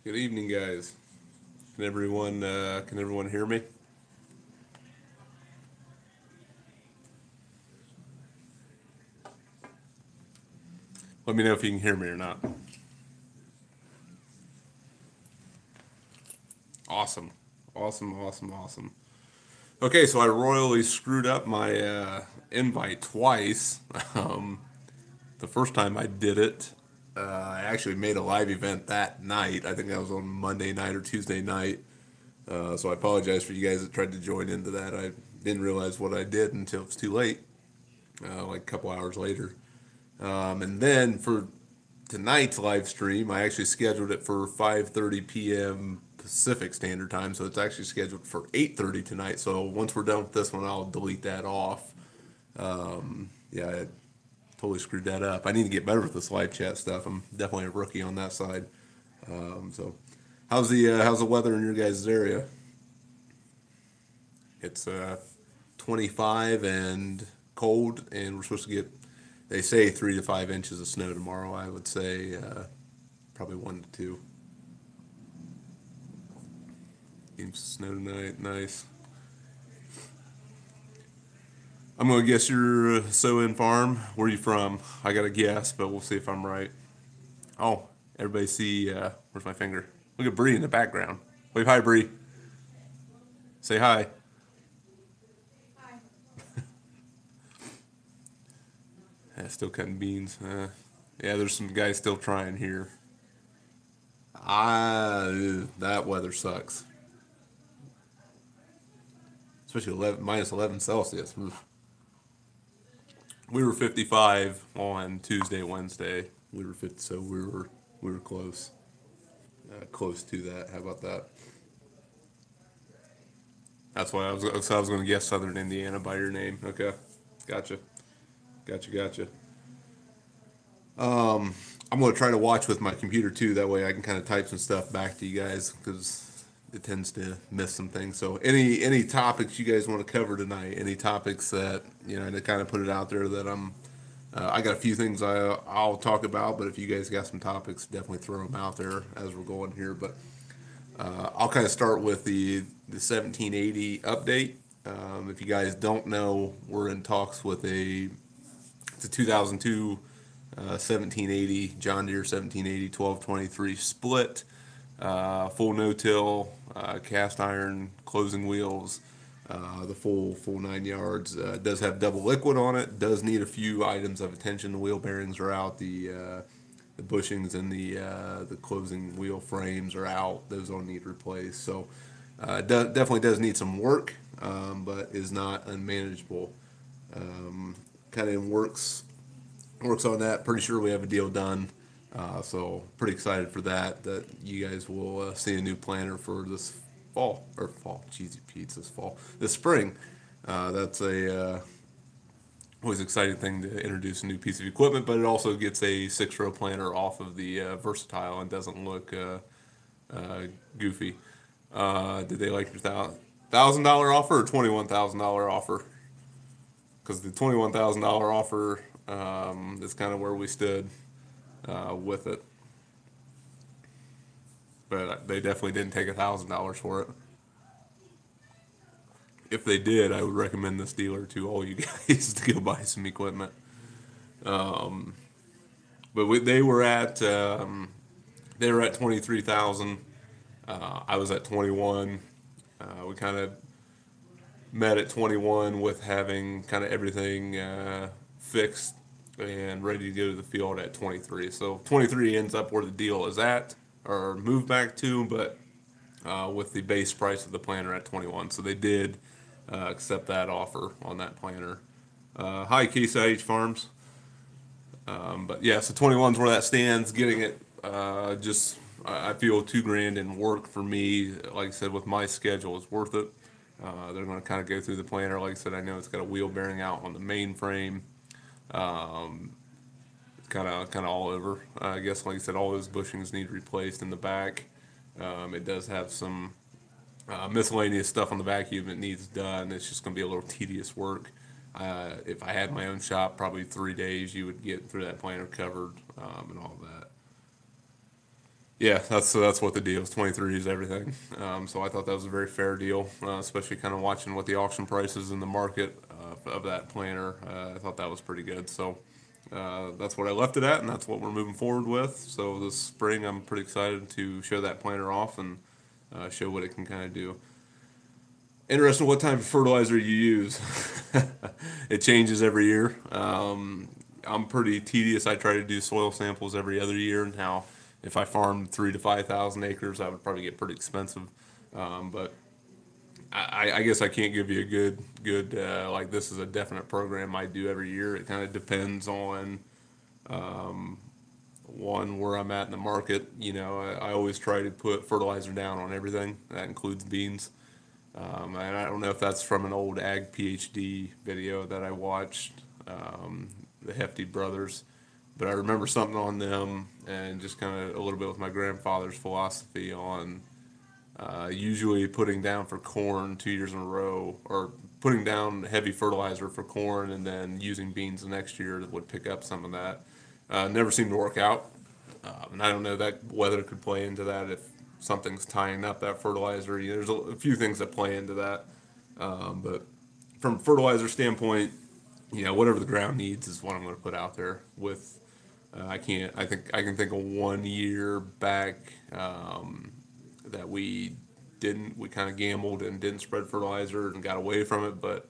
Good evening, guys. Can everyone hear me? Let me know if you can hear me or not. Awesome, awesome, awesome, awesome. Okay, so I royally screwed up my invite twice. Um, the first time I did it, I actually made a live event that night. I think that was on Monday night or Tuesday night. So I apologize for you guys that tried to join into that. I didn't realize what I did until it was too late, like a couple hours later. And then for tonight's live stream, I actually scheduled it for 5:30 p.m. Pacific Standard Time, so it's actually scheduled for 8:30 tonight. So once we're done with this one, I'll delete that off. Yeah, I totally screwed that up. I need to get better with this live chat stuff. I'm definitely a rookie on that side. So, how's the weather in your guys' area? It's 25 and cold, and we're supposed to get. They say 3 to 5 inches of snow tomorrow. I would say probably 1 to 2. Getting snow tonight. Nice. I'm gonna guess you're So-In Farm. Where are you from? I got a guess, but we'll see if I'm right. Oh, everybody see? Where's my finger? Look at Bree in the background. Wave hi, Bree. Say hi. Still cutting beans. Yeah, there's some guys still trying here. That weather sucks. Especially 11, minus 11 Celsius. Oof. We were 55 on Tuesday, Wednesday. We were 50, so we were close, close to that. How about that? That's why I was going to guess Southern Indiana by your name. Okay, gotcha, gotcha. I'm going to try to watch with my computer too. That way I can kind of type some stuff back to you guys because it tends to miss some things. So any topics you guys want to cover tonight? Any topics that to kind of put it out there that I got a few things I'll talk about, but if you guys got some topics, definitely throw them out there as we're going here. But I'll kind of start with the 1780 update. If you guys don't know, we're in talks with it's a 2002 1780 John Deere 1780 1223 split, full no-till, cast iron closing wheels, the full 9 yards. Does have double liquid on it. Does need a few items of attention. The wheel bearings are out. The bushings and the closing wheel frames are out. Those all need replaced. So definitely does need some work, but is not unmanageable. Kind of works on that. Pretty sure we have a deal done. So pretty excited for that. That you guys will see a new planter for this fall. Cheesy Pete's this fall, this spring. That's a always exciting thing to introduce a new piece of equipment, but it also gets a 6-row planter off of the Versatile and doesn't look uh, goofy. Did they like your $1,000 offer or $21,000 offer? Because the $21,000 offer is kind of where we stood with it, but they definitely didn't take $1,000 for it. If they did, I would recommend this dealer to all you guys to go buy some equipment. But they were at 23,000. I was at 21. We kind of met at 21 with having kind of everything fixed and ready to go to the field at 23. So 23 ends up where the deal is at or moved back to, but with the base price of the planter at 21. So they did accept that offer on that planter. Hi, Case IH Farms. But yeah, so 21 is where that stands. Getting it just, I feel 2 grand in work for me. Like I said, with my schedule, is worth it. They're going to kind of go through the planter. Like I said, I know it's got a wheel bearing out on the main frame. Kind of all over. I guess, like I said, all those bushings need replaced in the back. It does have some miscellaneous stuff on the vacuum that needs done. It's just going to be a little tedious work. If I had my own shop, probably 3 days, you would get through that planter covered and all that. Yeah, that's what the deal is. 23 is everything. So I thought that was a very fair deal, especially kind of watching what the auction prices in the market of that planter. I thought that was pretty good. So that's what I left it at, and that's what we're moving forward with. So this spring, I'm pretty excited to show that planter off and show what it can kind of do. Interesting what type of fertilizer you use. It changes every year. I'm pretty tedious. I try to do soil samples every other year. Now, if I farmed 3 to 5,000 acres, that would probably get pretty expensive. But I guess I can't give you a good like this is a definite program I do every year. It kind of depends on one where I'm at in the market. I always try to put fertilizer down on everything. That includes beans. And I don't know if that's from an old Ag PhD video that I watched, the Hefty brothers, but I remember something on them and just kind of a little bit with my grandfather's philosophy on usually putting down for corn 2 years in a row, or putting down heavy fertilizer for corn and then using beans the next year that would pick up some of that. Never seemed to work out. And I don't know that weather could play into that if something's tying up that fertilizer. There's a few things that play into that. But from a fertilizer standpoint, whatever the ground needs is what I'm going to put out there. With I can't. I think I can think of 1 year back that we didn't. We kind of gambled and didn't spread fertilizer and got away from it. But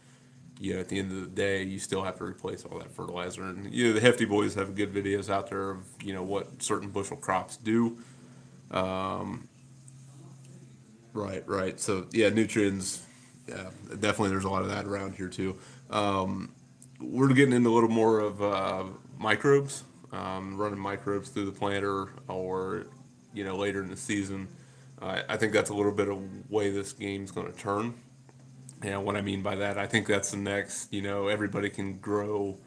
at the end of the day, you still have to replace all that fertilizer. And the Hefty boys have good videos out there of what certain bushel crops do. Right, right. So yeah, nutrients. Yeah, definitely. There's a lot of that around here too. We're getting into a little more of microbes, running microbes through the planter, or later in the season. I think that's a little bit of way this game's going to turn. And what I mean by that, I think that's the next. Everybody can grow.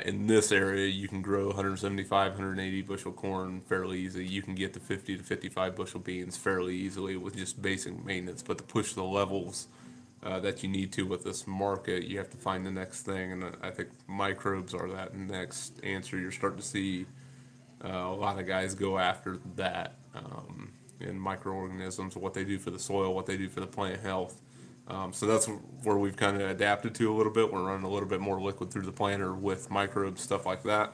In this area, you can grow 175, 180 bushel corn fairly easy. You can get to 50 to 55 bushel beans fairly easily with just basic maintenance. But to push the levels that you need to with this market, you have to find the next thing. And I think microbes are that next answer. You're starting to see a lot of guys go after that, in microorganisms, what they do for the soil, what they do for the plant health. So that's where we've kind of adapted to a little bit. We're running a little bit more liquid through the planter with microbes, stuff like that.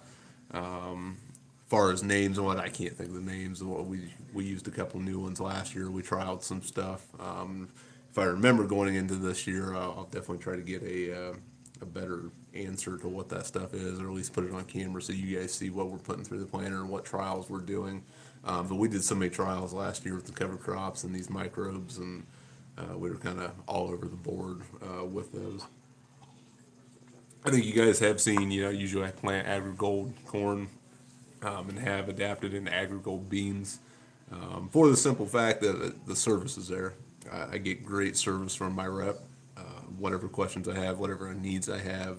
Far as names and what, I can't think of the names. What we used a couple new ones last year. We trialed some stuff. If I remember going into this year, I'll definitely try to get a better answer to what that stuff is, or at least put it on camera so you guys see what we're putting through the planter and what trials we're doing. But we did so many trials last year with the cover crops and these microbes, and we were kind of all over the board with those. I think you guys have seen, usually I plant AgriGold corn, and have adapted into AgriGold beans, for the simple fact that the service is there. I get great service from my rep. Whatever questions I have, whatever needs I have,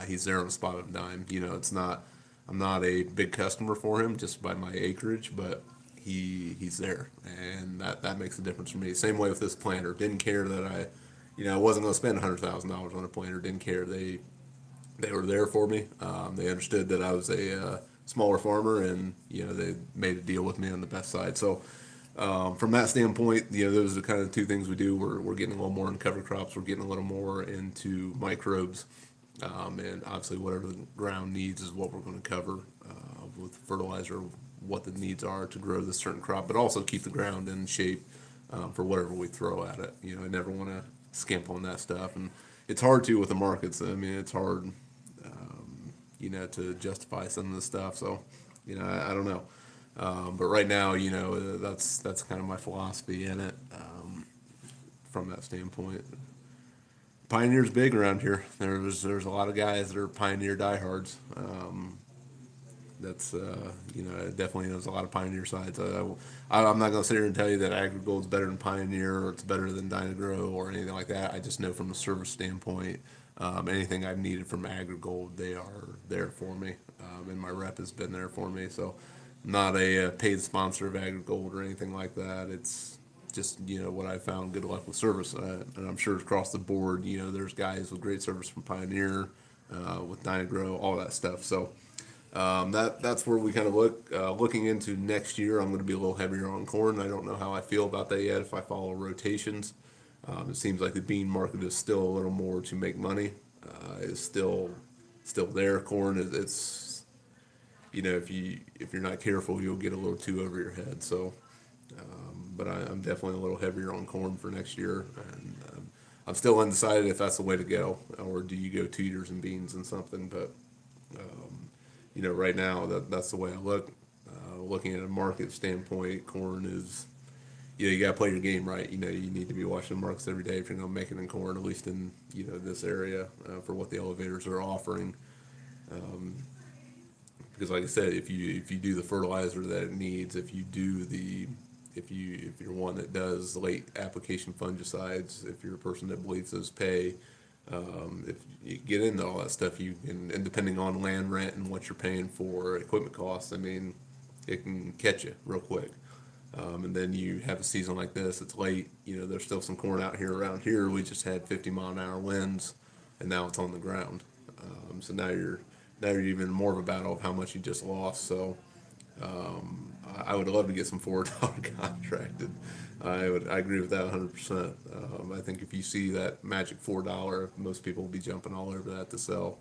he's there on the spot of a dime. It's not. I'm not a big customer for him just by my acreage, but he's there, and that makes a difference for me. Same way with this planter. Didn't care that I wasn't going to spend $100,000 on a planter. Didn't care. They were there for me. They understood that I was a smaller farmer, and they made a deal with me on the best side. So from that standpoint, those are kind of the two things we do. We're getting a little more in cover crops. We're getting a little more into microbes, and obviously whatever the ground needs is what we're going to cover with fertilizer. What the needs are to grow this certain crop, but also keep the ground in shape for whatever we throw at it. I never want to skimp on that stuff, and it's hard to with the markets. I mean, it's hard, to justify some of the stuff. So, I don't know. But right now, that's kind of my philosophy in it, from that standpoint. Pioneer's big around here. There's a lot of guys that are Pioneer diehards. That's definitely there's a lot of Pioneer sides. I'm not going to sit here and tell you that AgriGold's better than Pioneer or it's better than Dynagrow or anything like that. I just know from a service standpoint, anything I've needed from AgriGold, they are there for me, and my rep has been there for me. So I'm not a paid sponsor of AgriGold or anything like that. It's just what I found, good luck with service, and I'm sure across the board, there's guys with great service from Pioneer, with Dynagrow, all that stuff. So. That's where we kind of looking into next year. I'm going to be a little heavier on corn. I don't know how I feel about that yet. If I follow rotations, it seems like the bean market is still a little more to make money. Is still there. Corn is it's if you're not careful, you'll get a little too over your head. So, but I'm definitely a little heavier on corn for next year, and I'm still undecided if that's the way to go, or do you go 2 years in beans and something. But right now that's the way I look. Looking at a market standpoint, corn is, you got to play your game right. You need to be watching the markets every day if you're going to make it in corn, at least in this area for what the elevators are offering. Because like I said, if you do the fertilizer that it needs, if you're one that does late application fungicides, if you're a person that believes those pay, if you get into all that stuff, and depending on land rent and what you're paying for equipment costs, I mean, it can catch you real quick. And then you have a season like this, it's late, there's still some corn out here around here. We just had 50-mile-an-hour winds, and now it's on the ground. So now you're even more of a battle of how much you just lost. So I would love to get some $4 contracted. I agree with that 100%. I think if you see that magic $4, most people will be jumping all over that to sell.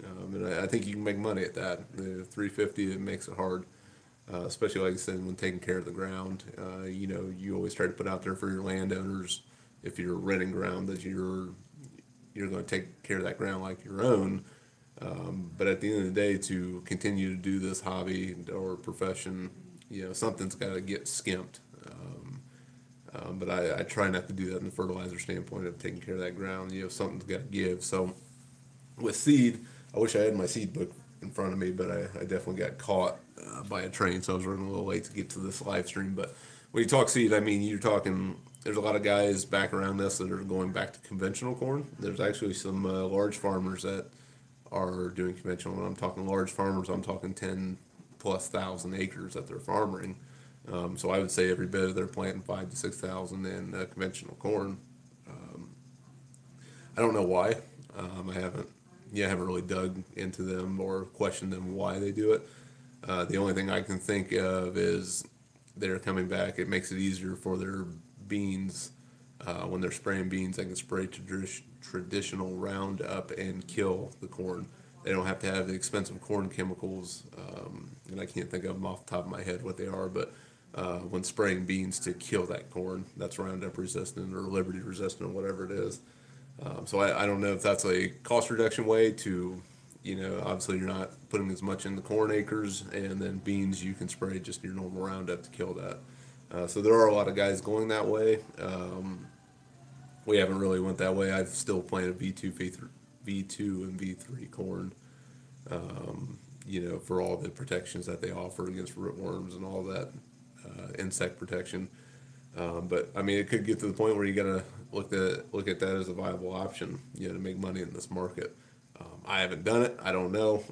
And I think you can make money at that. The 350, it makes it hard, especially like I said, when taking care of the ground. You always try to put out there for your landowners, if you're renting ground, that you're going to take care of that ground like your own. But at the end of the day, to continue to do this hobby or profession, something's got to get skimped. But I try not to do that in the fertilizer standpoint of taking care of that ground. Something's got to give. So with seed, I wish I had my seed book in front of me, but I definitely got caught by a train, so I was running a little late to get to this live stream. But when you talk seed, I mean, you're talking, there's a lot of guys back around us that are going back to conventional corn. There's actually some large farmers that are doing conventional. When I'm talking large farmers, I'm talking 10,000+ acres that they're farming. So I would say every bit of they're planting 5,000 to 6,000 in conventional corn. I don't know why. I haven't really dug into them or questioned them why they do it. The only thing I can think of is they're coming back. It makes it easier for their beans when they're spraying beans. They can spray traditional Roundup and kill the corn. They don't have to have the expensive corn chemicals, and I can't think of them off the top of my head what they are, but when spraying beans to kill that corn, that's Roundup resistant or Liberty resistant or whatever it is. So I don't know if that's a cost reduction way to, obviously you're not putting as much in the corn acres, and then beans you can spray just your normal Roundup to kill that. So there are a lot of guys going that way. We haven't really went that way. I've still planted V2 and V3 corn, for all the protections that they offer against rootworms and all that insect protection. But I mean, it could get to the point where you gotta look at that as a viable option, to make money in this market. I haven't done it. I don't know.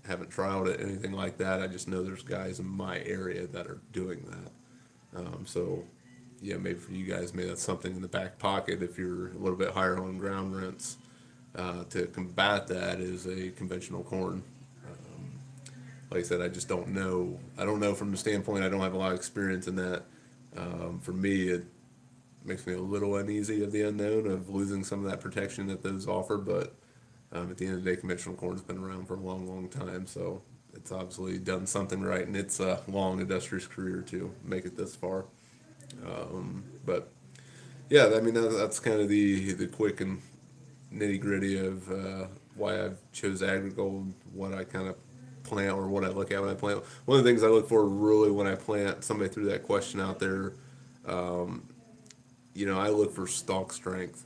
Haven't trialed it, anything like that. I just know there's guys in my area that are doing that. So, maybe for you guys, maybe that's something in the back pocket if you're a little bit higher on ground rents. To combat that is a conventional corn. Like I said, I just don't know. I don't know from the standpoint, I don't have a lot of experience in that. For me, it makes me a little uneasy of the unknown of losing some of that protection that those offer. But at the end of the day, conventional corn's been around for a long, long time. So it's obviously done something right in its long, industrious career to make it this far. But yeah, I mean, that's kind of the quick and nitty gritty of why I chose Agrigold, what I kind of plant or what I look at when I plant. One of the things I look for really when I plant, somebody threw that question out there, I look for stalk strength.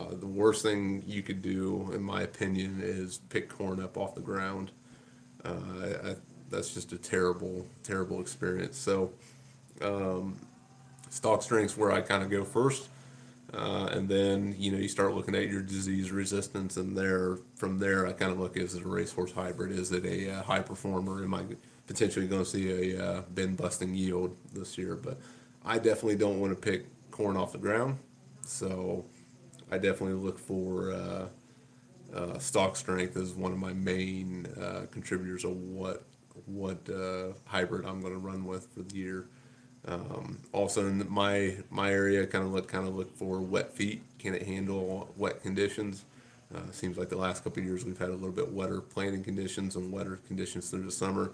The worst thing you could do, in my opinion, is pick corn up off the ground. That's just a terrible, terrible experience. So stalk strength's where I kind of go first. And then, you start looking at your disease resistance, and from there, I kind of look, is it a racehorse hybrid? Is it a high performer? Am I potentially going to see a bin busting yield this year? But I definitely don't want to pick corn off the ground. So I definitely look for Stock strength is one of my main contributors of what hybrid I'm going to run with for the year. Also in my area, kind of look for wet feet. Can it handle wet conditions? Seems like the last couple of years we've had a little bit wetter planting conditions and wetter conditions through the summer.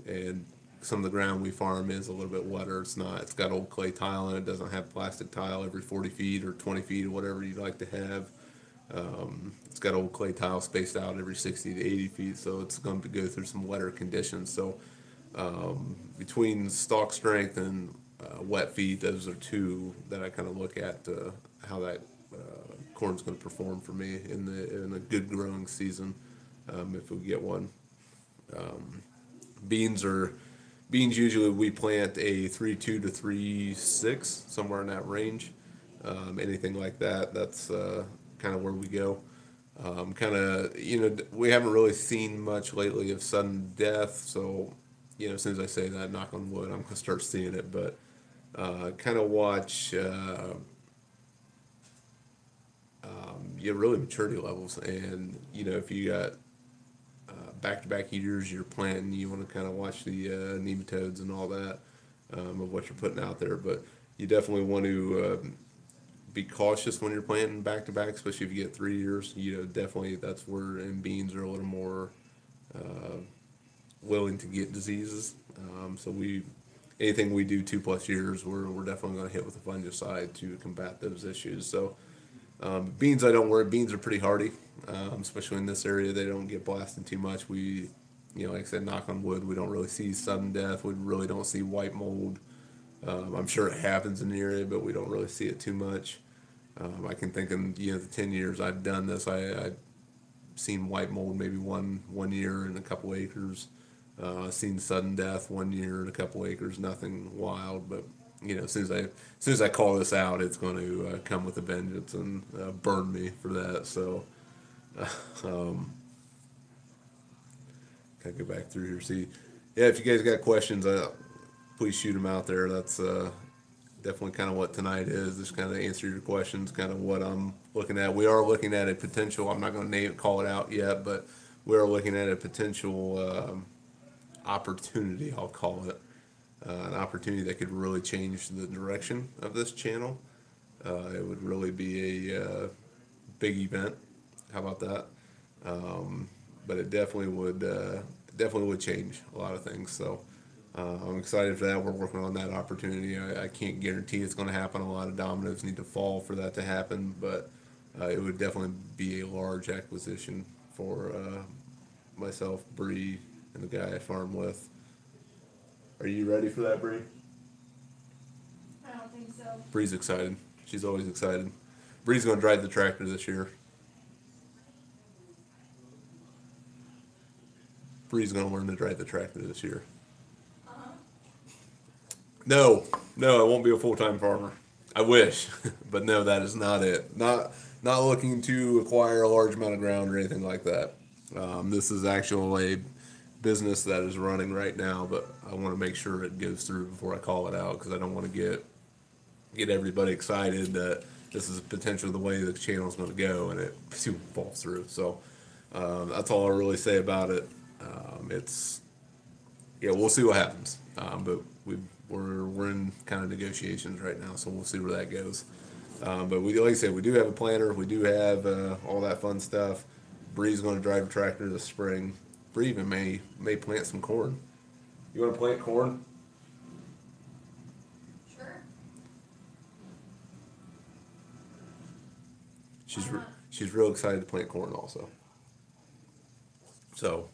And some of the ground we farm is a little bit wetter. It's got old clay tile in it. It doesn't have plastic tile every 40 feet or 20 feet or whatever you'd like to have. It's got old clay tile spaced out every 60 to 80 feet, so it's going to go through some wetter conditions. So between stalk strength and wet feet, those are two that I kind of look at how that corn's going to perform for me in a good growing season, if we get one. Beans are beans usually we plant a 3.2 to 3.6, somewhere in that range. Anything like that, that's kind of where we go. Kind of, we haven't really seen much lately of sudden death. So, as soon as I say that, knock on wood, I'm going to start seeing it. But kind of watch, really maturity levels. And, if you got back-to-back years you're planting, you want to kind of watch the nematodes and all that of what you're putting out there. But you definitely want to be cautious when you're planting back to back, especially if you get 3 years. Definitely that's where in beans are a little more willing to get diseases. So anything we do 2+ years, we're definitely going to hit with a fungicide to combat those issues. So beans, I don't worry. Beans are pretty hardy, especially in this area. They don't get blasted too much. Like I said, knock on wood, we don't really see sudden death. We really don't see white mold. I'm sure it happens in the area, but we don't really see it too much. I can think in the 10 years I've done this, I've seen white mold maybe one year in a couple acres. Seen sudden death 1 year in a couple acres. Nothing wild, but as soon as I call this out, it's going to come with a vengeance and burn me for that. So, kind of go back through here. See, yeah, if you guys got questions, please shoot them out there. That's definitely kind of what tonight is. Just kind of answer your questions, kind of what I'm looking at. We are looking at a potential. I'm not going to call it out yet, but we are looking at a potential opportunity. I'll call it an opportunity that could really change the direction of this channel. It would really be a big event. How about that? But it definitely would change a lot of things. So. I'm excited for that. We're working on that opportunity. I can't guarantee it's going to happen. A lot of dominoes need to fall for that to happen, but it would definitely be a large acquisition for myself, Bree, and the guy I farm with. Are you ready for that, Bree? I don't think so. Bree's excited. She's always excited. Bree's going to drive the tractor this year. Bree's going to learn to drive the tractor this year. No, I won't be a full-time farmer. I wish, but no, that is not it. Not looking to acquire a large amount of ground or anything like that. This is actually a business that is running right now, but I want to make sure it goes through before I call it out, because I don't want to get everybody excited that this is potentially the way the channel is going to go and it soon falls through. So that's all I really say about it. We'll see what happens. But we're in kind of negotiations right now, so we'll see where that goes. But like I said, we do have a planter. We do have all that fun stuff. Bree's going to drive a tractor this spring. Bree even may plant some corn. You want to plant corn? Sure. She's real excited to plant corn also. So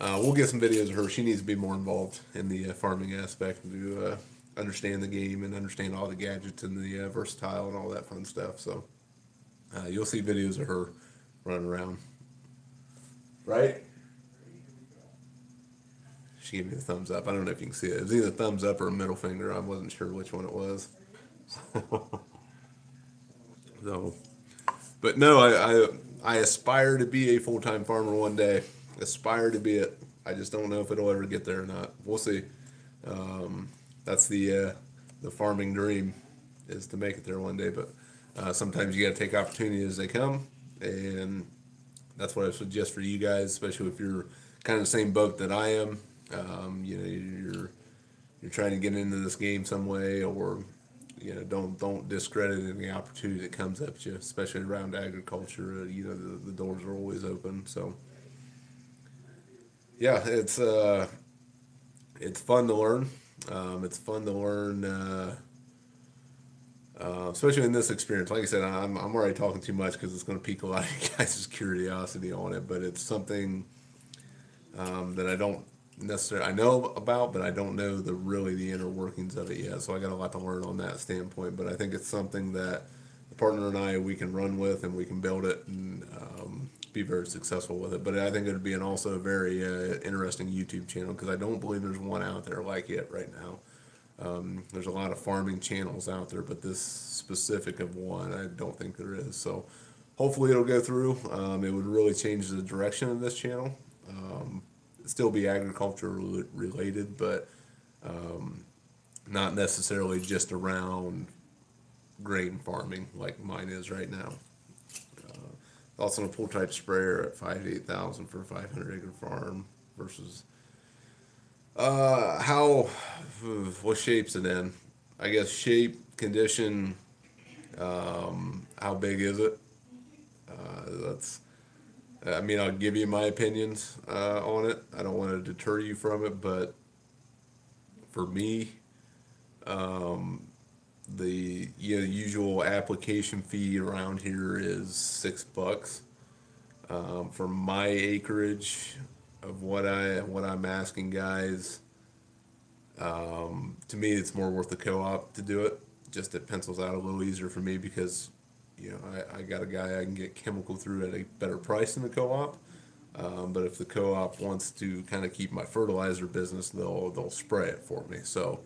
we'll get some videos of her. She needs to be more involved in the farming aspect to understand the game and understand all the gadgets and the versatile and all that fun stuff. So you'll see videos of her running around. Right? She gave me the thumbs up. I don't know if you can see it. It was either a thumbs up or a middle finger. I wasn't sure which one it was. So, but no, I aspire to be a full-time farmer one day. Aspire to be it. I just don't know if it'll ever get there or not. We'll see. That's the farming dream, is to make it there one day. But sometimes you got to take opportunity as they come, and that's what I suggest for you guys, especially if you're kind of the same boat that I am. You're trying to get into this game some way, or don't discredit any opportunity that comes up to you, especially around agriculture. The doors are always open. So yeah, it's fun to learn. It's fun to learn. Especially in this experience. Like I said, I'm already talking too much because it's going to pique a lot of you guys' curiosity on it. But it's something that I don't necessarily I know about, but I don't know the inner workings of it yet. So I got a lot to learn on that standpoint. But I think it's something that the partner and I we can run with and we can build it and be very successful with it. But I think it'd be also a very interesting YouTube channel because I don't believe there's one out there like it right now. There's a lot of farming channels out there, but this specific of one, I don't think there is. So hopefully it'll go through. It would really change the direction of this channel. Still be agriculture related, but not necessarily just around grain farming like mine is right now. Also, a pull type sprayer at 8,000 for a 500-acre farm versus what shape's it in? I guess shape, condition, how big is it? I mean, I'll give you my opinions on it. I don't want to deter you from it, but for me, the usual application fee around here is $6. For my acreage of what I'm asking guys, to me it's more worth the co-op to do it. Just it pencils out a little easier for me because I got a guy I can get chemical through at a better price than the co-op. But if the co-op wants to kind of keep my fertilizer business, they'll spray it for me. So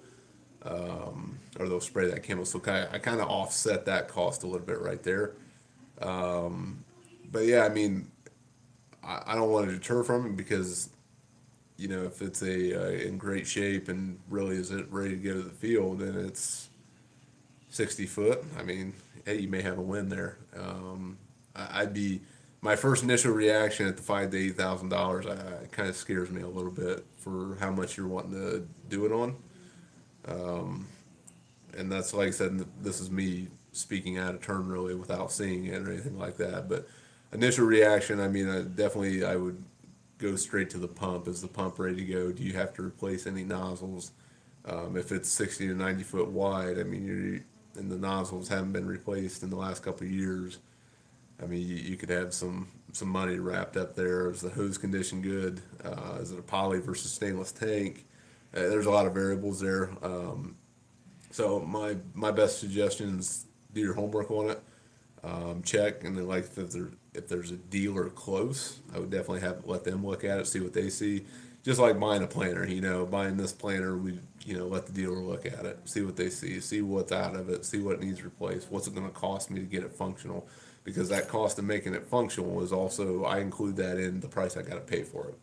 or they'll spray that chemical. So I kind of offset that cost a little bit right there. But yeah, I mean, I don't want to deter from it because if it's in great shape and really is it ready to go to the field, then it's 60 foot. I mean, hey, you may have a win there. I'd be my first initial reaction at the $5,000 to $8,000. It kind of scares me a little bit for how much you're wanting to do it on. And that's like I said, this is me speaking out of turn really without seeing it or anything like that. But initial reaction, I mean, I would go straight to the pump. Is the pump ready to go? Do you have to replace any nozzles? If it's 60 to 90 foot wide, I mean, and the nozzles haven't been replaced in the last couple of years, I mean, you could have some money wrapped up there. Is the hose condition good? Is it a poly versus stainless tank? There's a lot of variables there. So my best suggestion is do your homework on it. Check, and then like if there's a dealer close, I would definitely let them look at it, see what they see. Just like buying a planter, buying this planter, we let the dealer look at it, see what they see what's out of it, see what needs replaced, what's it going to cost me to get it functional, because that cost of making it functional is also I include that in the price I got to pay for it.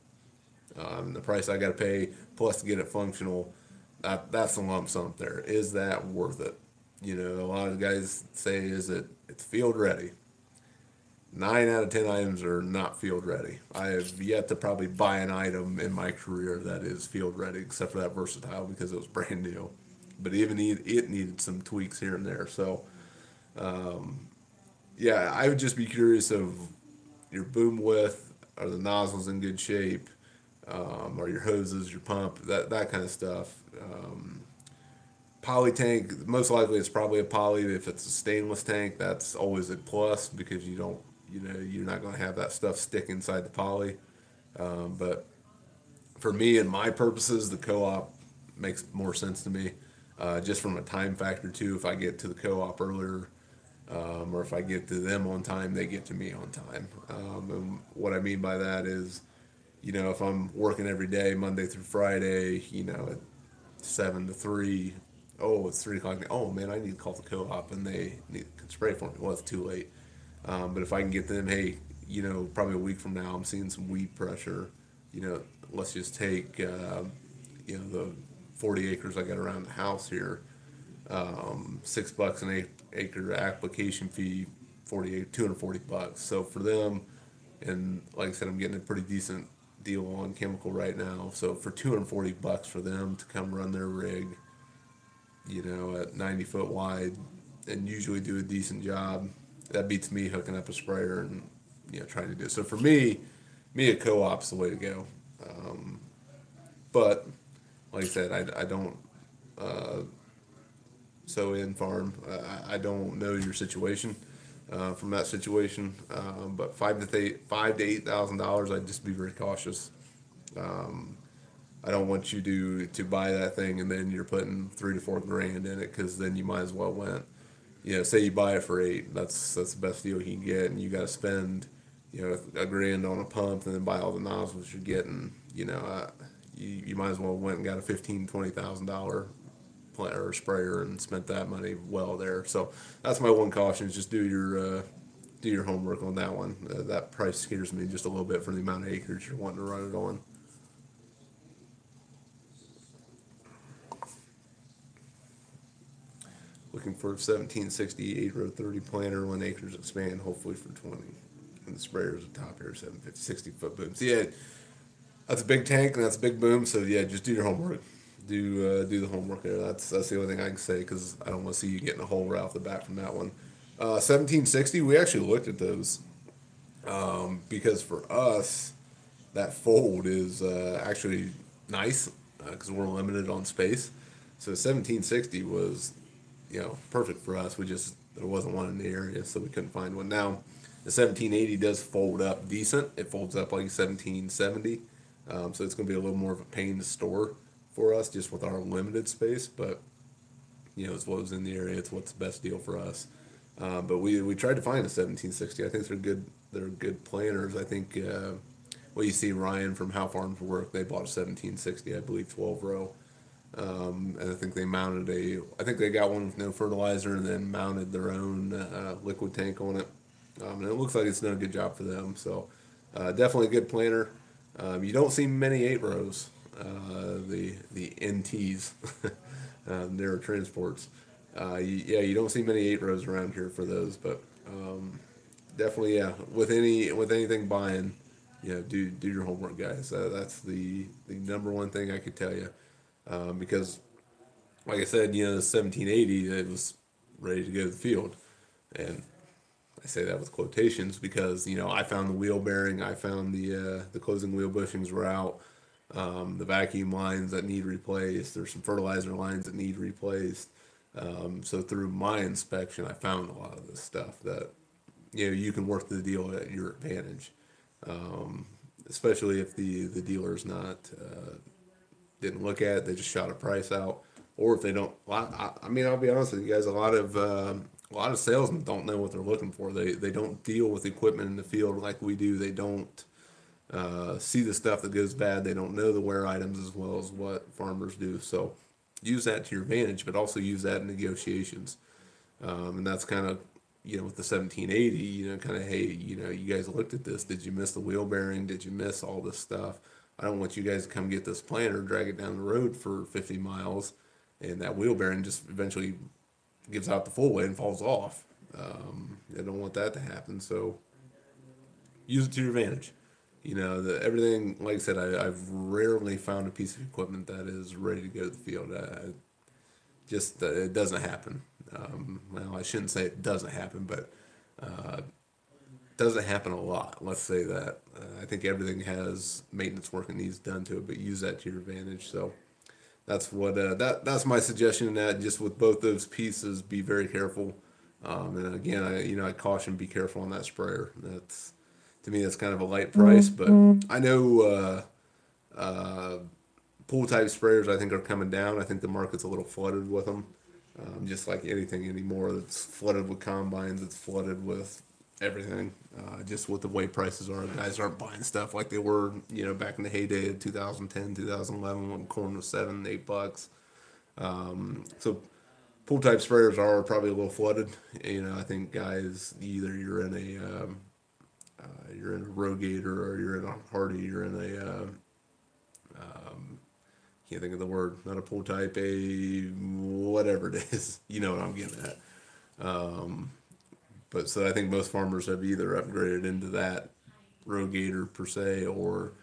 The price I got to pay plus to get it functional, that's the lump sum there. Is that worth it? A lot of guys say, it's field ready. 9 out of 10 items are not field ready. I have yet to probably buy an item in my career that is field ready, except for that Versatile because it was brand new. But even it needed some tweaks here and there. So, yeah, I would just be curious of your boom width. Are the nozzles in good shape? Are your hoses, your pump, that kind of stuff. Poly tank, most likely it's probably a poly. If it's a stainless tank, that's always a plus because you're not going to have that stuff stick inside the poly. But for me and my purposes, the co-op makes more sense to me, just from a time factor too. If I get to the co-op earlier, or if I get to them on time, they get to me on time. And what I mean by that is, if I'm working every day, Monday through Friday, at 7 to 3, oh, it's 3 o'clock. Oh man, I need to call the co-op and they can spray for me. Well, it's too late. But if I can get them, hey, probably a week from now, I'm seeing some weed pressure. Let's just take, the 40 acres I got around the house here. $6 an acre application fee $240. So for them, and like I said, I'm getting a pretty decent deal on chemical right now. So for $240 for them to come run their rig, at 90 foot wide and usually do a decent job, that beats me hooking up a sprayer and, trying to do it. So for me, a co-op's the way to go. But like I said, I don't, so in farm, I don't know your situation, from that situation. But $5,000 to $8,000, I'd just be very cautious. I don't want you to buy that thing and then you're putting $3 to $4 in it, because then you might as well went. Say you buy it for $8, that's the best deal you can get, and you got to spend $1,000 on a pump and then buy all the nozzles you're getting. You might as well went and got a $15,000-$20,000 plant or sprayer and spent that money well there. So that's my one caution, is just do your homework on that one. That price scares me just a little bit for the amount of acres you're wanting to run it on. Looking for a 1760 8 row 30 planter, 1 acres expand, hopefully for 20. And the sprayer is a top here, 750, 60-foot boom. So yeah, that's a big tank and that's a big boom. So yeah, just do your homework. Do the homework there. That's the only thing I can say, because I don't want to see you getting a hole right off the bat from that one. 1760, we actually looked at those, because for us, that fold is actually nice, because we're limited on space. So 1760 was perfect for us. There wasn't one in the area, so we couldn't find one. Now, the 1780 does fold up decent. It folds up like 1770, so it's going to be a little more of a pain to store for us, just with our limited space. But it's what was in the area. It's what's the best deal for us. But we tried to find a 1760. I think they're good. They're good planters. I think you see Ryan from How Farms Work. They bought a 1760, I believe, 12 row. And I think they got one with no fertilizer and then mounted their own liquid tank on it. And it looks like it's done a good job for them. So definitely a good planter. You don't see many 8 rows, the NTs, narrow transports. You don't see many 8 rows around here for those, but definitely, yeah, with anything buying, do your homework, guys. That's the number one thing I could tell you. Because, like I said, the 1780, it was ready to go to the field. And I say that with quotations because, I found the wheel bearing, I found the closing wheel bushings were out, the vacuum lines that need replaced, there's some fertilizer lines that need replaced. So through my inspection, I found a lot of this stuff that, you can work the deal at your advantage. Especially if the dealer's not, didn't look at it, they just shot a price out, or if they don't. I mean, I'll be honest with you guys. A lot of salesmen don't know what they're looking for. They don't deal with equipment in the field like we do. They don't see the stuff that goes bad. They don't know the wear items as well as what farmers do. So use that to your advantage, but also use that in negotiations. And that's kind of with the 1780. Kind of, hey, you guys looked at this. Did you miss the wheel bearing? Did you miss all this stuff? I don't want you guys to come get this planter, drag it down the road for 50 miles, and that wheel bearing just eventually gives out the full weight and falls off. I don't want that to happen. So use it to your advantage. Everything, like I said, I've rarely found a piece of equipment that is ready to go to the field. It doesn't happen. Well, I shouldn't say it doesn't happen, but doesn't happen a lot. Let's say that. I think everything has maintenance work and needs done to it, but use that to your advantage. So that's what that's my suggestion. In that, just with both those pieces, be very careful. And again, I caution, be careful on that sprayer. That's, to me, that's kind of a light price, but I know pool type sprayers I think are coming down. I think the market's a little flooded with them. Just like anything anymore, it's flooded with combines. It's flooded with everything. Just with the way prices are, guys aren't buying stuff like they were, back in the heyday of 2010, 2011 when corn was $7, $8. So pool type sprayers are probably a little flooded. I think guys, either you're in a Rogator or you're in a Hardy, you're in a can't think of the word, not a pool type, a whatever it is. You know what I'm getting at. But so I think most farmers have either upgraded into that Rogator per se, or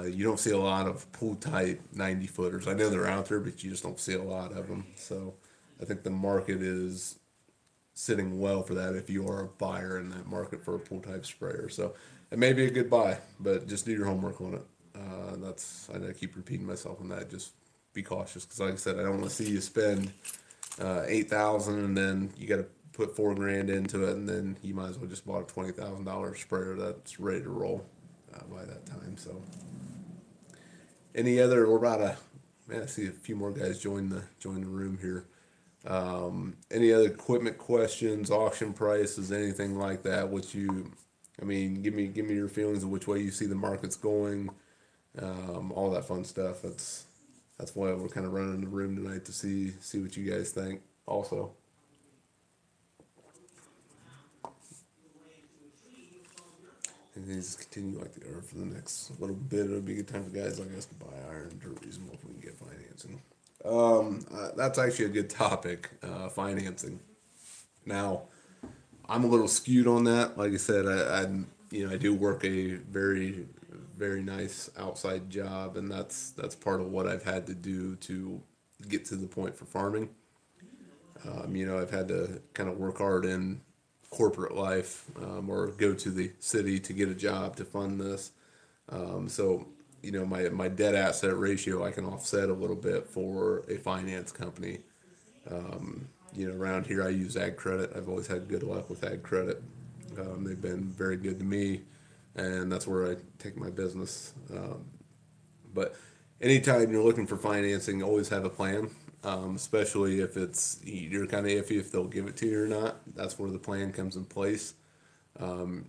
you don't see a lot of pull type 90 footers. I know they're out there, but you just don't see a lot of them. So I think the market is sitting well for that if you are a buyer in that market for a pull type sprayer. So it may be a good buy, but just do your homework on it. I know I keep repeating myself on that. Just be cautious because, like I said, I don't want to see you spend 8,000 and then you got to put $4,000 into it, and then you might as well just bought a $20,000 sprayer that's ready to roll by that time. So, any other? We're about a man. I see a few more guys join the room here. Any other equipment questions, auction prices, anything like that? I mean, give me your feelings of which way you see the market's going, all that fun stuff. That's why we're kind of running the room tonight to see what you guys think. Also, and these continue like they are for the next little bit. It'll be a good time for guys like us to buy iron dirt reasonable if we can get financing. That's actually a good topic, financing. Now, I'm a little skewed on that. Like I said, I do work a very, very nice outside job, and that's part of what I've had to do to get to the point for farming. I've had to kind of work hard in corporate life, or go to the city to get a job to fund this. So, my debt asset ratio I can offset a little bit for a finance company. Around here I use Ag Credit. I've always had good luck with Ag Credit. They've been very good to me, and that's where I take my business. But anytime you're looking for financing, always have a plan. Especially if you're kind of iffy if they'll give it to you or not. That's where the plan comes in place.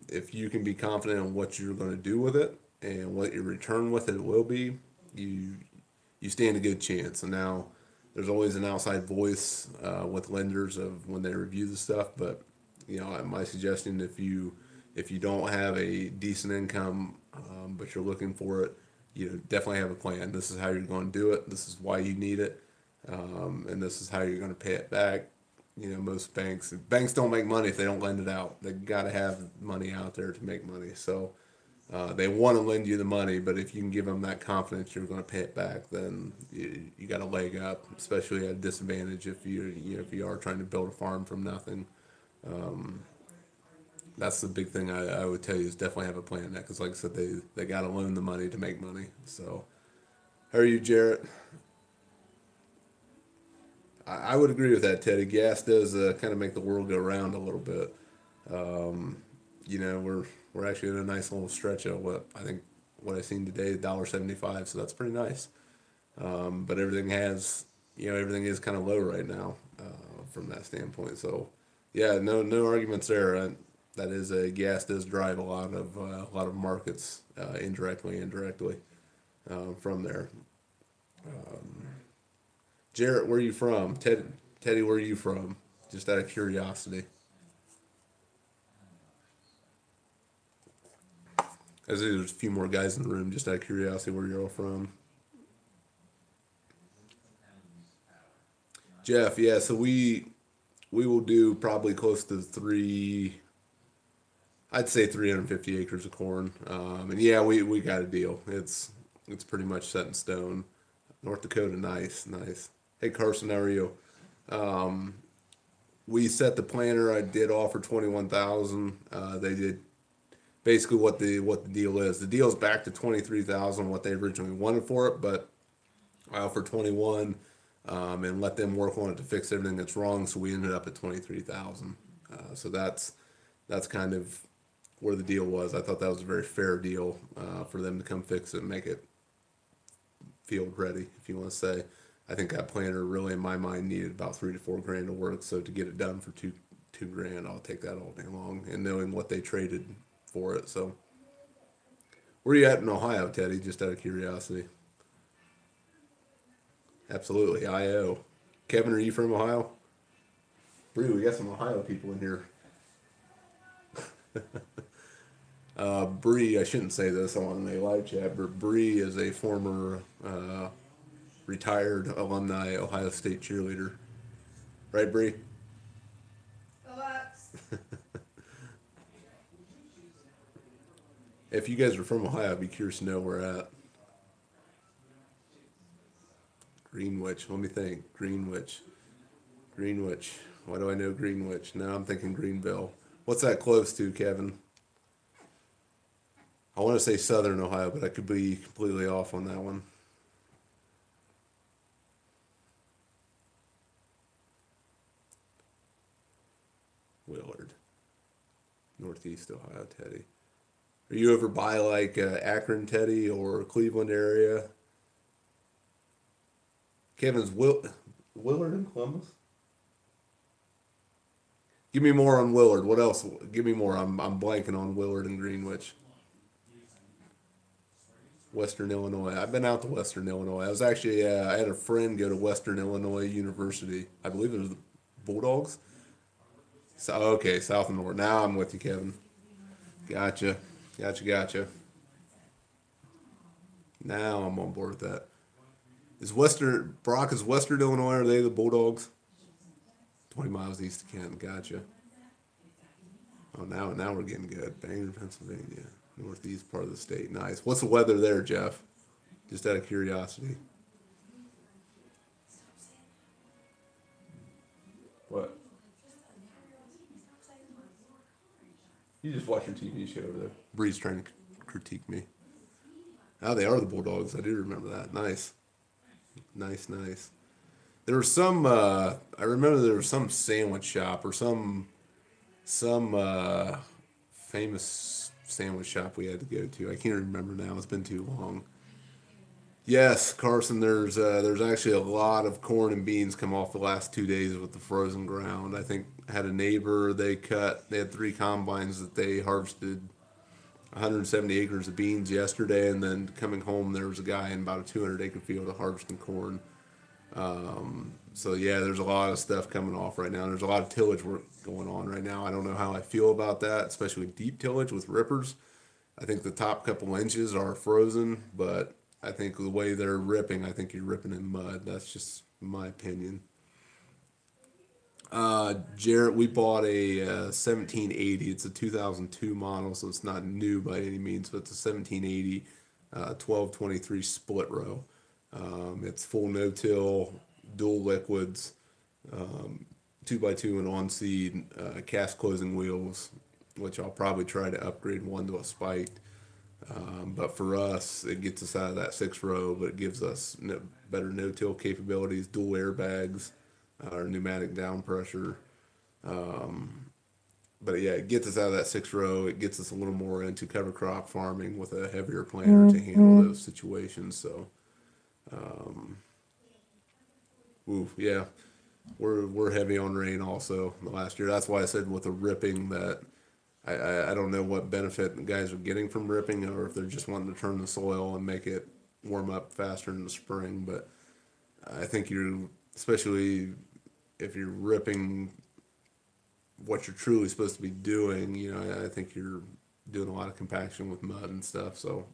If you can be confident in what you're going to do with it and what your return with it will be, you stand a good chance. And now there's always an outside voice with lenders of when they review the stuff. But my suggestion, if you don't have a decent income, but you're looking for it, definitely have a plan. This is how you're going to do it. This is why you need it. And this is how you're going to pay it back. Most banks don't make money if they don't lend it out. They got to have money out there to make money. So they want to lend you the money, but if you can give them that confidence you're going to pay it back, then you got a leg up, especially at a disadvantage if if you are trying to build a farm from nothing. That's the big thing I would tell you is definitely have a plan. That because like I said, they got to loan the money to make money. So how are you, Jarrett? I would agree with that, Teddy. Gas does kind of make the world go round a little bit. We're actually in a nice little stretch of what I've seen today, $1.75. So that's pretty nice. But everything is kind of low right now from that standpoint. So yeah, no arguments there. That is gas does drive a lot of markets indirectly from there. Jarrett, where are you from? Teddy, where are you from? Just out of curiosity. I see there's a few more guys in the room. Just out of curiosity, where you're all from. Jeff, yeah. So we will do probably close to I'd say 350 acres of corn. And yeah, we got a deal. It's pretty much set in stone. North Dakota, nice. Hey Carson, how are you? We set the planter. I did offer 21,000. They did basically what the deal is. The deal is back to 23,000, what they originally wanted for it, but I offered 21, and let them work on it to fix everything that's wrong. So we ended up at 23,000. So that's kind of where the deal was. I thought that was a very fair deal for them to come fix it and make it field ready, if you want to say. I think that planter really, in my mind, needed about $3 to $4,000 to work. So to get it done for two grand, I'll take that all day long. And knowing what they traded for it, so where are you at in Ohio, Teddy? Just out of curiosity. Absolutely, IO. Kevin, are you from Ohio? Bree, we got some Ohio people in here. Bree, I shouldn't say this on a live chat, but Bree is a former retired alumni Ohio State cheerleader. Right, Bree? Relax. If you guys are from Ohio, I'd be curious to know where at. Greenwich. Let me think. Greenwich. Greenwich. Why do I know Greenwich? Now I'm thinking Greenville. What's that close to, Kevin? I want to say Southern Ohio, but I could be completely off on that one. Willard. Northeast Ohio, Teddy. Are you over by like Akron, Teddy, or Cleveland area? Kevin's Willard in Columbus? Give me more on Willard. What else? Give me more. I'm blanking on Willard and Greenwich. Western Illinois. I've been out to Western Illinois. I was actually I had a friend go to Western Illinois University. I believe it was the Bulldogs. So okay, South and North. Now I'm with you, Kevin. Gotcha, gotcha. Now I'm on board with that. Is Western Brock is Western Illinois? Are they the Bulldogs? 20 miles east of Canton. Gotcha. Oh, now we're getting good. Bangor, Pennsylvania, northeast part of the state. Nice. What's the weather there, Jeff? Just out of curiosity. What? You just watch your TV show over there. Bree's trying to critique me. Oh, they are the Bulldogs. I do remember that. Nice. Nice. There was some. I remember there was some sandwich shop or some famous sandwich shop we had to go to. I can't remember now. It's been too long. Yes, Carson. There's actually a lot of corn and beans come off the last 2 days with the frozen ground. I think I had a neighbor. They had 3 combines that they harvested 170 acres of beans yesterday, and then coming home there was a guy in about a 200-acre field of harvesting corn. So yeah, there's a lot of stuff coming off right now. There's a lot of tillage work going on right now. I don't know how I feel about that, especially with deep tillage with rippers. I think the top couple inches are frozen, but I think the way they're ripping, I think you're ripping in mud. That's just my opinion. Jarrett, we bought a 1780. It's a 2002 model, so it's not new by any means, but it's a 1780 1223 split row. It's full no-till, dual liquids, 2x2 and on-seed, cast closing wheels, which I'll probably try to upgrade one to a spiked. But for us, it gets us out of that 6 row, but it gives us better no-till capabilities, dual airbags, or pneumatic down pressure. But yeah, it gets us out of that 6 row. It gets us a little more into cover crop farming with a heavier planter to handle those situations. So, yeah, we're heavy on rain also the last year. That's why I said with the ripping that I don't know what benefit the guys are getting from ripping, or if they're just wanting to turn the soil and make it warm up faster in the spring. But I think especially if you're ripping what you're truly supposed to be doing, I think you're doing a lot of compaction with mud and stuff. So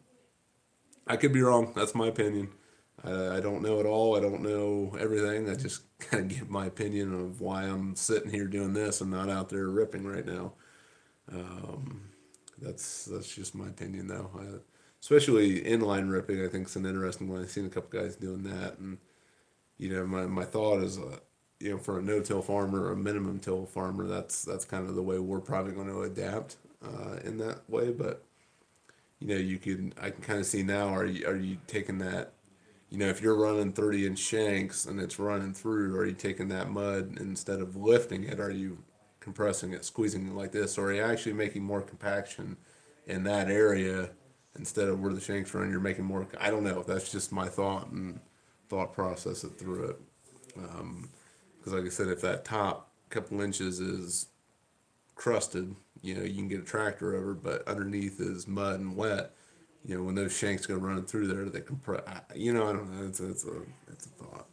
I could be wrong. That's my opinion. I don't know it all. I don't know everything. I just kind of give my opinion of why I'm sitting here doing this and not out there ripping right now. That's just my opinion, though. Especially inline ripping, I think is an interesting one. I've seen a couple guys doing that, and my thought is, for a no-till farmer or a minimum till farmer, that's kind of the way we're probably going to adapt in that way. But I can kind of see now. Are you taking that? If you're running 30-inch shanks and it's running through, are you taking that mud instead of lifting it? Are you compressing it, squeezing it like this, or are you actually making more compaction in that area instead of where the shanks run? You're making more. I don't know. That's just my thought process it through it. Because like I said, if that top couple inches is crusted, you can get a tractor over, but underneath is mud and wet. When those shanks go running through there, they compress. I don't know. It's a thought.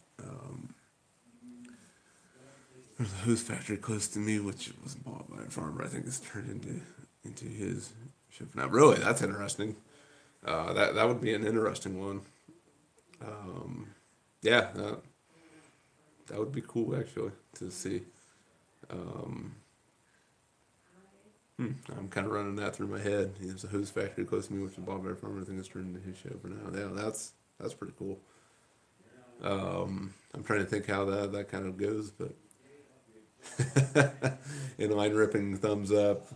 There's a hose factory close to me, which was bought by a farmer. I think it's turned into his ship now. Really, that's interesting. That would be an interesting one. Yeah, that would be cool actually to see. I'm kind of running that through my head. There's a hose factory close to me, which is Bob Bear Farmer. I think it's turned into his show for now. Yeah, that's pretty cool. I'm trying to think how that kind of goes, but inline ripping, thumbs up.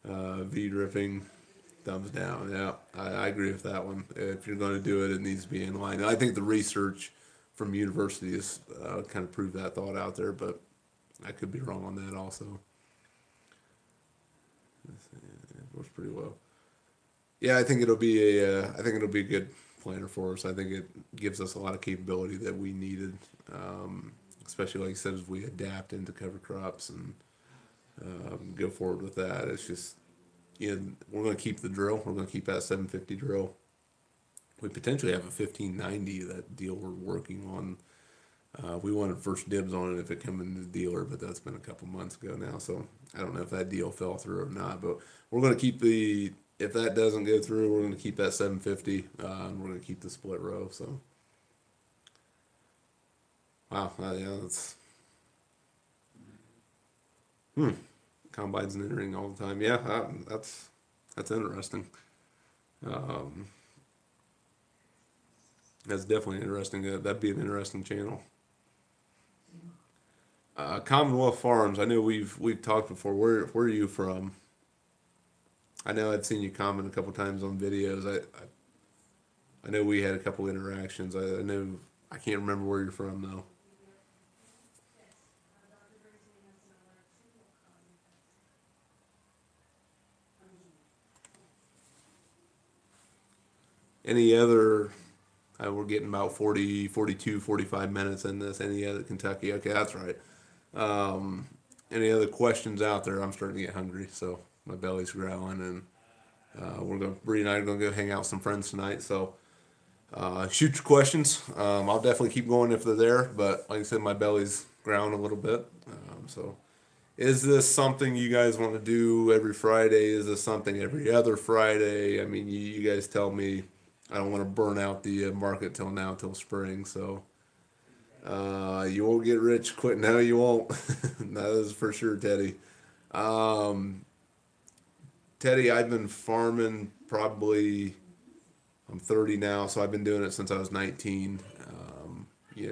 V dripping, thumbs down. Yeah, I agree with that one. If you're going to do it, it needs to be inline. And I think the research from universities kind of proved that thought out there, but I could be wrong on that also. It works pretty well. Yeah, I think it'll be I think it'll be a good planter for us. I think it gives us a lot of capability that we needed, especially like I said, as we adapt into cover crops and go forward with that. It's just, we're going to keep the drill. We're going to keep that 750 drill. We potentially have a 1590, that deal we're working on. We wanted first dibs on it if it come into the dealer, but that's been a couple months ago now. So I don't know if that deal fell through or not, but we're going to keep if that doesn't go through, we're going to keep that 750, and we're going to keep the split row. So, wow, yeah, combines entering all the time. Yeah, that's interesting. Um, that's definitely interesting. That'd be an interesting channel. Commonwealth Farms. I know we've talked before. Where are you from? I know I've seen you comment a couple times on videos. I know we had a couple interactions. I know I can't remember where you're from though. Any other? We're getting about 40, 42, 45 minutes in this. Any other Kentucky? Okay, that's right. Um, any other questions out there? I'm starting to get hungry, so my belly's growling, and Bree and I are gonna go hang out with some friends tonight. So shoot your questions. I'll definitely keep going if they're there, but like I said, my belly's growling a little bit. So, is this something you guys want to do every Friday? Is this something every other Friday? I mean, you guys tell me. I don't want to burn out the market till spring. So you won't get rich quick. No, you won't. That is for sure, Teddy. Um, Teddy, I've been farming probably. I'm 30 now, so I've been doing it since I was 19.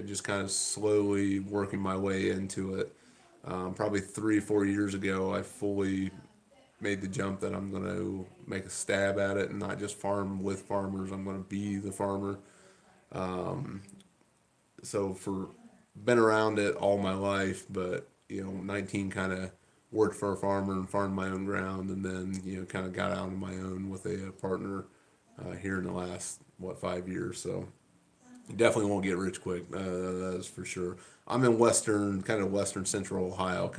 Just kind of slowly working my way into it. Probably 3, 4 years ago, I fully made the jump that I'm going to make a stab at it and not just farm with farmers. I'm going to be the farmer. Um, so for been around it all my life, but 19 kind of worked for a farmer and farmed my own ground, and then kind of got out on my own with a partner here in the last 5 years. So you definitely won't get rich quick. That's for sure. I'm in western central Ohio,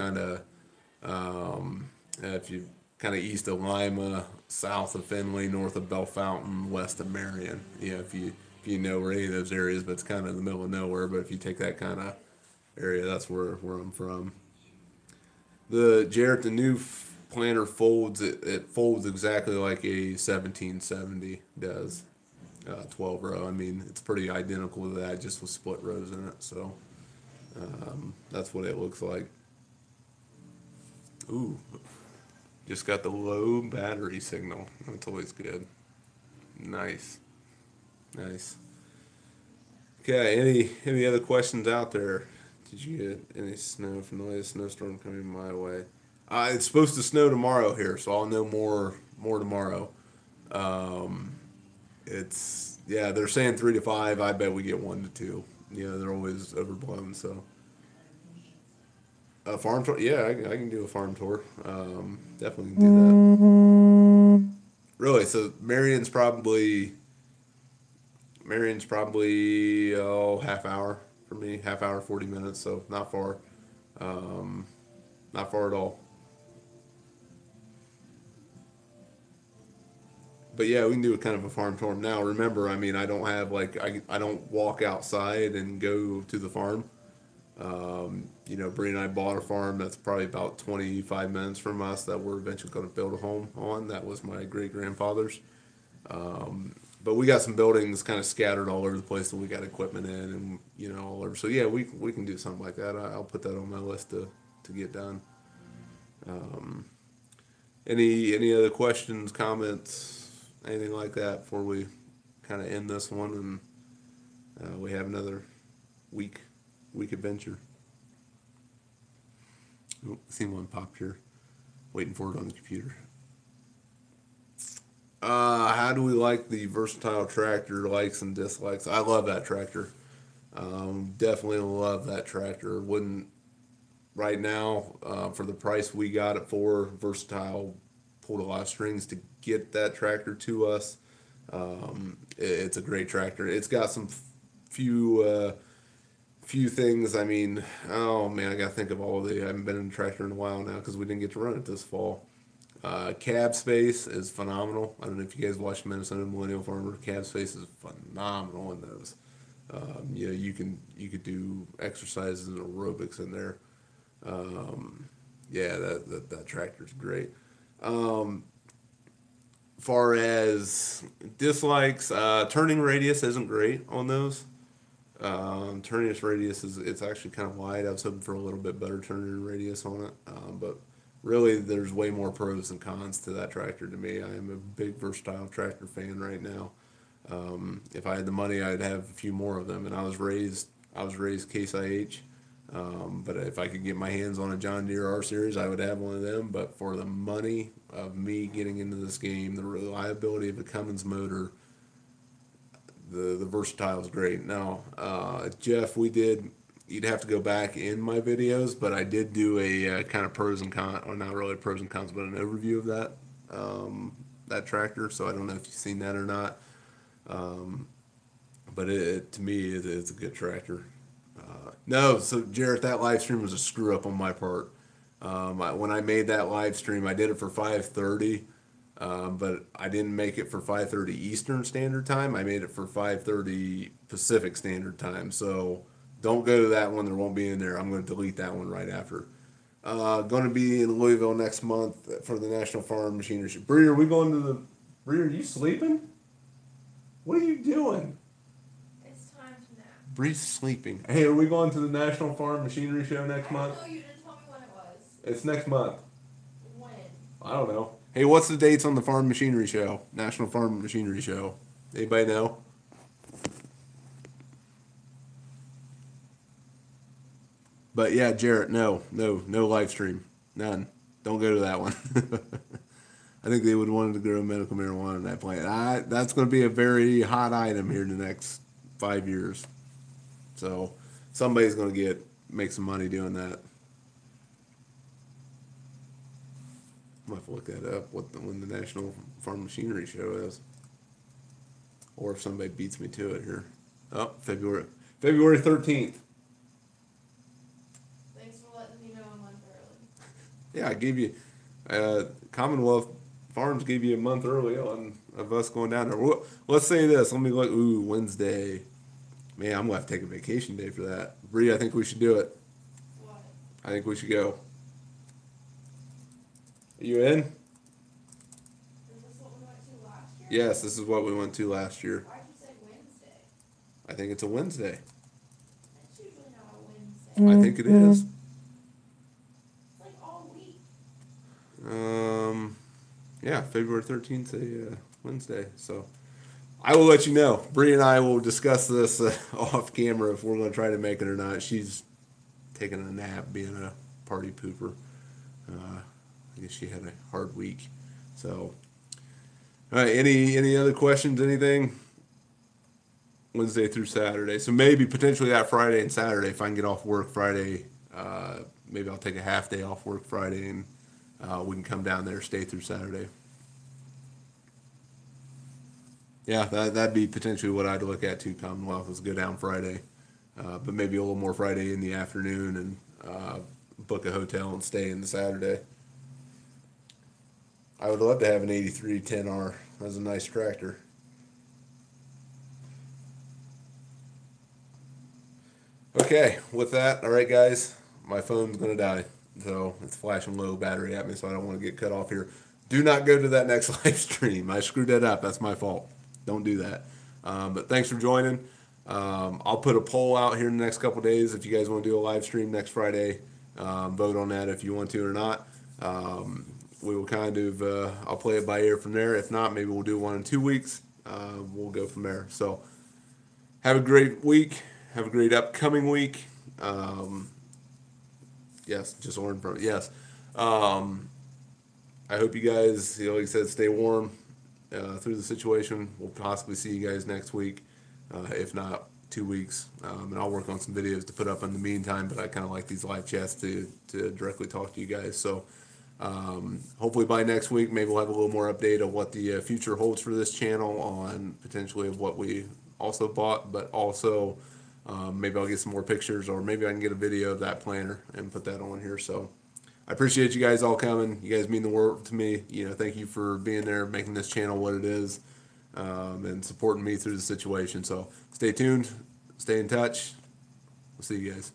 if you kind of east of Lima, south of Findlay, north of Bellefontaine, west of Marion. If you know where any of those areas, but it's kind of in the middle of nowhere. But if you take that kind of area, that's where I'm from. The new planter folds. It folds exactly like a 1770 does. 12 row. I mean, it's pretty identical to that, just with split rows in it. So that's what it looks like. Ooh, just got the low battery signal. That's always good. Nice, nice. Okay, any other questions out there? Did you get any snow from the latest snowstorm coming my way? It's supposed to snow tomorrow here, so I'll know more tomorrow. Um, it's yeah, they're saying 3 to 5. I bet we get 1 to 2. They're always overblown. So a farm tour, yeah, I can do a farm tour. Definitely can do that. Really, so Marion's probably half hour for me, half hour 40 minutes, so not far, um, not far at all. But yeah, we can do a kind of a farm tour now. Remember, I mean, I don't have I don't walk outside and go to the farm. Bree and I bought a farm that's probably about 25 minutes from us that we're eventually going to build a home on. That was my great grandfather's. But we got some buildings kind of scattered all over the place that we got equipment in, and all over. So yeah, we can do something like that. I'll put that on my list to get done. Um, Any other questions, comments, anything like that before we kind of end this one and we have another week adventure? Oh, seen one popped here. Waiting for it on the computer. How do we like the versatile tractor? Likes and dislikes. I love that tractor. Definitely love that tractor. Wouldn't right now for the price we got it for. Versatile pulled a lot of strings to get that tractor to us. It's a great tractor. It's got some few things. I mean, oh man, I gotta think of all the. I haven't been in a tractor in a while now because we didn't get to run it this fall. Cab space is phenomenal. I don't know if you guys watch Minnesota Millennial Farmer. Cab space is phenomenal in those. You could do exercises and aerobics in there. Yeah, that tractor's great. Far as dislikes, turning radius isn't great on those. Turning radius it's actually kind of wide. I was hoping for a little bit better turning radius on it, but really there's way more pros than cons to that tractor to me. I am a big versatile tractor fan right now. If I had the money, I'd have a few more of them. And I was raised Case IH. But if I could get my hands on a John Deere R Series, I would have one of them. But for the money of me getting into this game, the reliability of a Cummins motor, the versatile is great. Now, Jeff, you'd have to go back in my videos, but I did do a kind of pros and cons, or not really pros and cons, but an overview of that tractor. So I don't know if you've seen that or not. But to me, it's a good tractor. No, so Jarrett, that live stream was a screw up on my part. When I made that live stream, I did it for 5:30, but I didn't make it for 5:30 Eastern Standard Time. I made it for 5:30 Pacific Standard Time. So don't go to that one. There won't be in there. I'm going to delete that one right after. Going to be in Louisville next month for the National Farm Machinery Show. Bree, are you sleeping? What are you doing? It's time to nap. Bree's sleeping. Hey, are we going to the National Farm Machinery Show next month? No, you didn't tell me when it was. It's next month. When? I don't know. Hey, what's the dates on the Farm Machinery Show? National Farm Machinery Show. Anybody know? But yeah, Jarrett, no live stream. None. Don't go to that one. I think they would want to grow medical marijuana in that plant. That's going to be a very hot item here in the next 5 years. So somebody's going to make some money doing that. I'm going to have to look that up, when the National Farm Machinery Show is. Or if somebody beats me to it here. Oh, February 13th. Thanks for letting me know a month early. Yeah, I gave you, Commonwealth Farms gave you a month early of us going down there. Well, let's say this. Let me look. Ooh, Wednesday. Man, I'm going to have to take a vacation day for that. Bree, I think we should do it. What? I think we should go. Are you in? Is this what we went to last year? Yes, this is what we went to last year. Why'd you say Wednesday? I think it's a Wednesday. It's usually not a Wednesday. I think it is. It's like all week. Yeah, February 13th, a Wednesday. So I will let you know. Bree and I will discuss this off camera if we're going to try to make it or not. She's taking a nap, being a party pooper. I guess she had a hard week. So, all right. Any other questions? Anything? Wednesday through Saturday. So maybe potentially that Friday and Saturday, if I can get off work Friday, maybe I'll take a half day off work Friday and we can come down there, stay through Saturday. Yeah, that'd be potentially what I'd look at too. Commonwealth is go down Friday, but maybe a little more Friday in the afternoon and book a hotel and stay in the Saturday. I would love to have an 83 10R. That's a nice tractor. Okay, with that, all right, guys, my phone's going to die. So it's flashing low battery at me, so I don't want to get cut off here. Do not go to that next live stream. I screwed that up. That's my fault. Don't do that. But thanks for joining. I'll put a poll out here in the next couple days if you guys want to do a live stream next Friday. Vote on that if you want to or not. we will kind of I'll play it by ear from there. If not, maybe we'll do one in 2 weeks. We'll go from there. So have a great week. Have a great upcoming week. Yes, just orange. Yes. I hope you guys, like I said, stay warm through the situation. We'll possibly see you guys next week, if not 2 weeks. And I'll work on some videos to put up in the meantime. But I kind of like these live chats to directly talk to you guys. So hopefully by next week, maybe we'll have a little more update of what the future holds for this channel, on potentially of what we also bought, but also maybe I'll get some more pictures, or maybe I can get a video of that planner and put that on here. So I appreciate you guys all coming. You guys mean the world to me. Thank you for being there, making this channel what it is, and supporting me through the situation. So stay tuned, stay in touch. We'll see you guys.